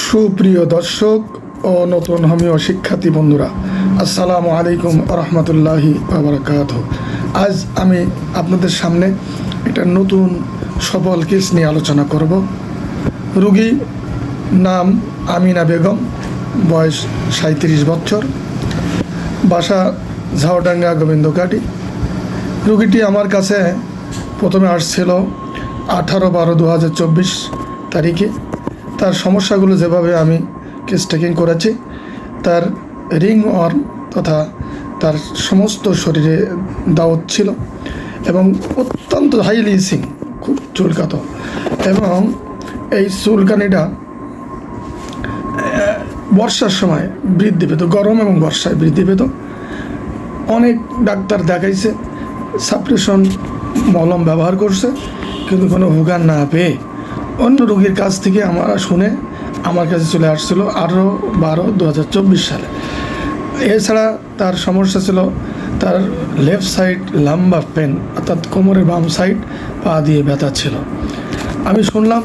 সুপ্রিয় দর্শক ও নতুন হোমিও শিক্ষার্থী বন্ধুরা, আসসালামু আলাইকুম রহমতুল্লাহি বারাকাতুহু। আজ আমি আপনাদের সামনে একটা নতুন সফল কেস নিয়ে আলোচনা করব। রুগী নাম আমিনা বেগম, বয়স 37 বছর, বাসা ঝাউডাঙ্গা গোবিন্দকাটি। রুগীটি আমার কাছে প্রথমে আসছিল 18/12/2024 তারিখে। তার সমস্যাগুলো যেভাবে আমি কেস টেকিং করেছি, তার রিং ওয়ার্ম তথা তার সমস্ত শরীরে দাউদ ছিল এবং অত্যন্ত হাইলি ইচিং, খুব চুলকাতো, এবং এই চুলকানিটা বর্ষার সময় বৃদ্ধি পেত, গরম এবং বর্ষায় বৃদ্ধি পেত। অনেক ডাক্তার দেখাইছে, সাপ্রেশন মলম ব্যবহার করছে, কিন্তু কোনো উপকার না পেয়ে অন্য রোগীর কাছ থেকে আমরা শুনে আমার কাছে চলে আসছিল 18/12/2024 সালে। এছাড়া তার সমস্যা ছিল তার লেফট সাইড লাম্বার পেন, অর্থাৎ কোমরের বাম সাইড পা দিয়ে ব্যথা ছিল। আমি শুনলাম,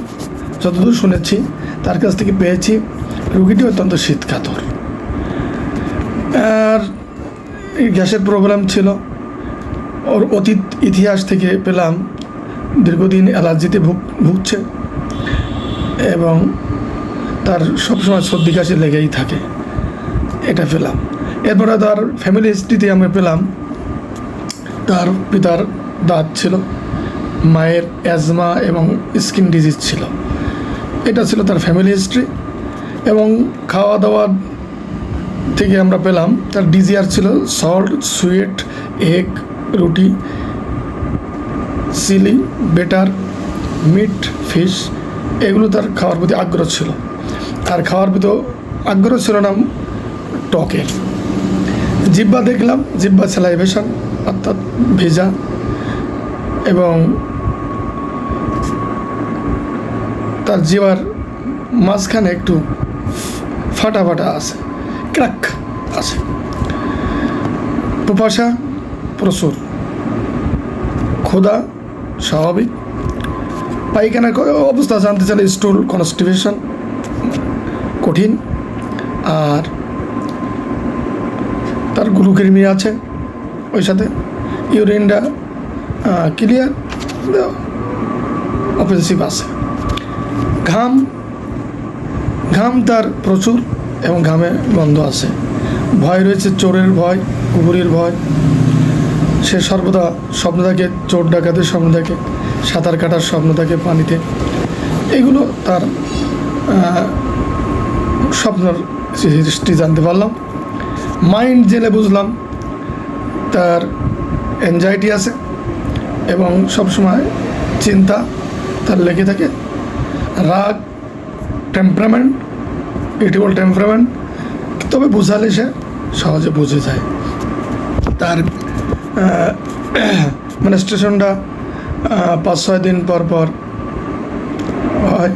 যতদূর শুনেছি তার কাছ থেকে পেয়েছি রুগীটি অত্যন্ত শীতকাতর, আর এই গ্যাসের প্রবলেম ছিল। ওর অতীত ইতিহাস থেকে পেলাম দীর্ঘদিন অ্যালার্জিতে ভুগছে এবং তার সবসময় সর্দি কাশি লেগেই থাকে, এটা পেলাম। এরপরে তার ফ্যামিলি হিস্ট্রিতে আমি পেলাম তার পিতার দাঁত ছিল, মায়ের অ্যাজমা এবং স্কিন ডিজিজ ছিল। এটা ছিল তার ফ্যামিলি হিস্ট্রি। এবং খাওয়া দাওয়া থেকে আমরা পেলাম তার ডিজিআর ছিল সল্ট, সুইট, এগ, রুটি, চিলি, বেটার, মিট, ফিশ, এগুলো তার খাওয়ার প্রতি আগ্রহ ছিল। আর খাওয়ার প্রতি আগ্রহ ছিল না টকের। জিহ্বা দেখলাম, জিহ্বা স্যালাইভেশন অর্থাৎ ভেজা, এবং তার জিহ্বার মাঝখানে একটু ফাটা ফাটা আছে, ক্র্যাক আছে। প্রপাসা প্রচুর, ক্ষুধা স্বাভাবিক, পায়খানার অবস্থা জানতে চাইলে স্টুল কনস্টিপেশন কঠিন, আর তার গ্লুকেমি আছে, ওই সাথে ইউরিনটা ক্লিয়ার, অপেন্সিভ আছে। ঘাম তার প্রচুর এবং ঘামে গন্ধ আছে। ভয় রয়েছে, চোরের ভয়, কুকুরের ভয়। সে সর্বদা স্বপ্ন থাকে, চোর ডাকাতের স্বপ্ন থাকে, সাঁতার কাটার স্বপ্ন থাকে পানিতে। এগুলো তার স্বপ্নের হিস্ট্রি জানতে পারলাম। মাইন্ড জেনে বুঝলাম তার অ্যাংজাইটি আছে এবং সবসময় চিন্তা তার লেগে থাকে। রাগ, টেম্পারামেন্ট, ইরিটেবল টেম্পারামেন্ট, তবে বোঝালে সে সহজে বুঝে যায়। তার মেনস্ট্রুয়েশনটা 5-6 দিন পর হয়।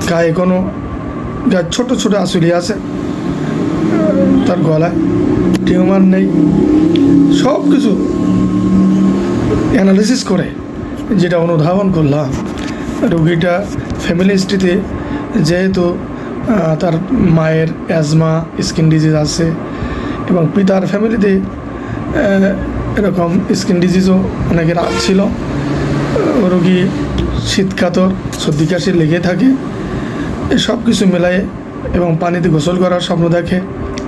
গায়ে কোনো ছোটো ছোটো আঁচুলি আছে, তার গলায় টিউমার নেই। সব কিছু অ্যানালিসিস করে যেটা অনুধাবন করলাম, রোগীটা ফ্যামিলি হিস্ট্রিতে যেহেতু তার মায়ের অ্যাজমা, স্কিন ডিজিজ আছে এবং পিতার ফ্যামিলিতে এরকম স্কিন ডিজিজও অনেকের ছিল। রোগী শীতকাতর, সর্দি কাশি লেগে থাকে। এই সব কিছু মেলায় এবং পানিতে গোসল করার স্বপ্ন দেখে,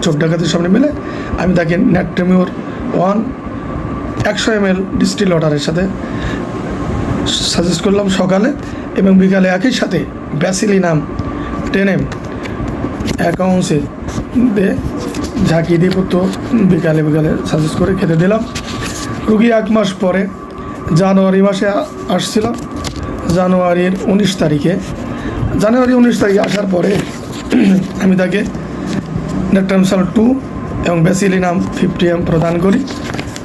চোখ ডাকাতের স্বপ্ন মিলে আমি তাকে ন্যাট্রেমিওর 100 ml ডিস্টিল ওয়াটারের সাথে সাজেস্ট করলাম সকালে, এবং বিকালে একই সাথে ব্যাসিলিনাম 10 ml 1 ounce দিয়ে ঝাঁকিয়ে দিয়ে তো বিকালে সাজেস্ট করে খেতে দিলাম। রুগী 1 মাস পরে জানুয়ারি মাসে আসছিল। জানুয়ারির 19 তারিখে আসার পরে আমি তাকে নেট্রামসাল 2 এবং ব্যাসিলিনাম 50 ml প্রদান করি।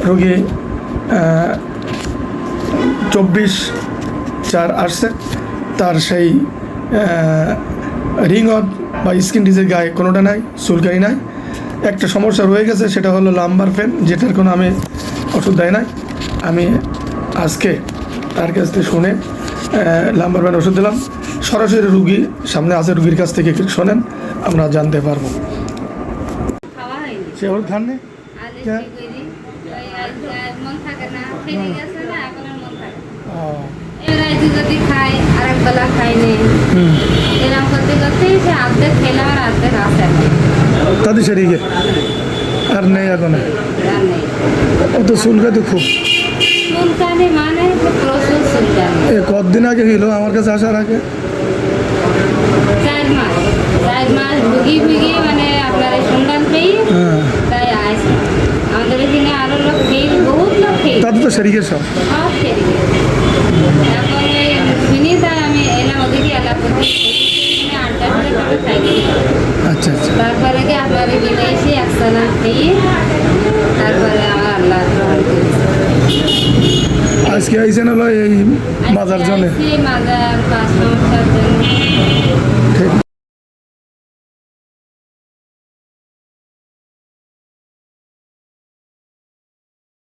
রোগী 24/4 আসছে। তার সেই রিং অফ বা স্কিন ডিজিজের গায়ে কোনোটা নাই, চুলকানি নাই। একটা সমস্যা রয়ে গেছে, সেটা হলো লাম্বার পেন, যেটার কোনো আমি ওষুধ দেয় নাই। আমি আজকে তার কাছ থেকে শুনে লাম্বার পেন ওষুধ দিলাম। সরাসরি রুগী সামনে আছে, রুগীর কাছ থেকে একটু শোনেন, আমরা জানতে পারবো। খাওয়া হয়নি সে ওর খান নেই? আলে क्या? কি করি ওই আজ মন থাকে না ফিরে গেছে না এখন আর মন থাকে না। এবার আজ যদি খাই আর এক বেলা খাই নি এরকম করতে করতে সে অর্ধেক খেলাম আর অর্ধেক আসে তাদের শরীরে আর নেই এখন, আর নেই ও তো চুলকায় তো খুব। চুলকানি মানে যে প্রচুর চুলকানি এ কতদিন আগে হইলো আমার কাছে আসার আগে? 4 মাস ভুগি ভুগি মানে আপনার এই সন্ধান পেয়ে হ্যাঁ, তাই আসে আমাদের এখানে আরো লোক খেয়ে বহুত লোক খেয়ে তাদের তো শরীরে সব। সব খেয়ে এখন এই শুনি তাই আমি এলাম ওদিকে এলাকাতে আড্ডা করে করে খাই আচ্ছা আচ্ছা, তারপরে কি আপনার এখানে এসে একসাথে খেয়ে তারপরে আমার আল্লাহ গ্রহণ করেছে আজকে আইসেন হলো এই বাজার জন্য। মাজার কাজ সমস্যার জন্য